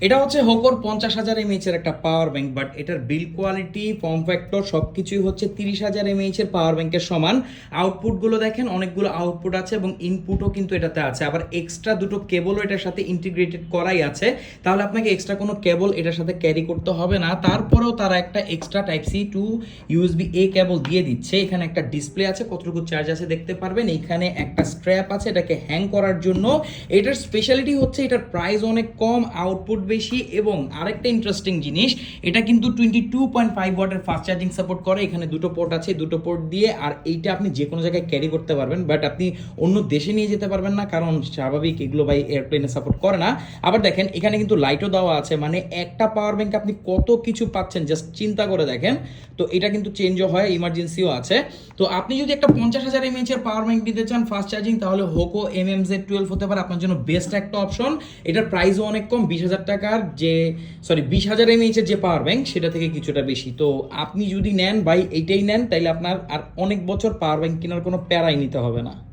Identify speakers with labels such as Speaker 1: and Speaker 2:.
Speaker 1: এটা হচ্ছে হোকোর 50,000 mAh এর একটা পাওয়ার ব্যাংক, বাট এটার বিল্ড কোয়ালিটি, ফর্ম ফ্যাক্টর সবকিছুই হচ্ছে 30,000 mAh এর পাওয়ার ব্যাংকের সমান। আউটপুটগুলো দেখেন, অনেকগুলো আউটপুট আছে এবং ইনপুটও কিন্তু এটাতে আছে, আবার এক্সট্রা দুটো কেবলও এটার সাথে ইন্টিগ্রেটেড করাই আছে। তাহলে আপনাকে এক্সট্রা কোনো কেবল এটার সাথে ক্যারি করতে হবে না। তারপরেও তারা একটা extra type C to USB A cable দিয়ে দিচ্ছে। এখানে একটা ডিসপ্লে আছে, কতটুকু চার্জ আছে দেখতে পারবেন। এখানে একটা স্ট্র্যাপ আছে এটাকে হ্যাং করার জন্য। এটার স্পেশালিটি হচ্ছে এটার প্রাইস অনেক কম, আউটপুট বেশি, এবং আরেকটা ইন্টারেস্টিং জিনিস, এটা কিন্তু 22.5 ওয়াটের ফাস্ট চার্জিং সাপোর্ট করে। এখানে দুটো পোর্ট আছে, দুটো পোর্ট দিয়ে আর এইটা আপনি যে কোনো জায়গায় ক্যারি করতে পারবেন, বাট আপনি অন্য দেশে নিয়ে যেতে পারবেন না, কারণ স্বাভাবিক এগুলো ভাই এয়ারপ্লেনে সাপোর্ট করে না। আবার দেখেন এখানে কিন্তু লাইটও দেওয়া আছে, মানে একটা পাওয়ার ব্যাংক আপনি কত কিছু পাচ্ছেন জাস্ট চিন্তা করে দেখেন। তো এটা কিন্তু চেঞ্জও হয়, ইমার্জেন্সিও আছে। তো আপনি যদি একটা 50,000 mAh এর পাওয়ার ব্যাংক দিতে চান ফাস্ট চার্জিং, তাহলে হোকো MMZ12 হতে পারে আপনার জন্য বেস্ট একটা অপশন। এটার প্রাইসও অনেক কম, 20,000 টাকার যে 20,000 mAh এর যে পাওয়ার ব্যাংক সেটা থেকে কিছুটা বেশি। তো আপনি যদি নেন ভাই এইটাই নেন, তাইলে আপনার আর অনেক বছর পাওয়ার ব্যাংক কেনার কোনো প্যারাই নিতে হবে না।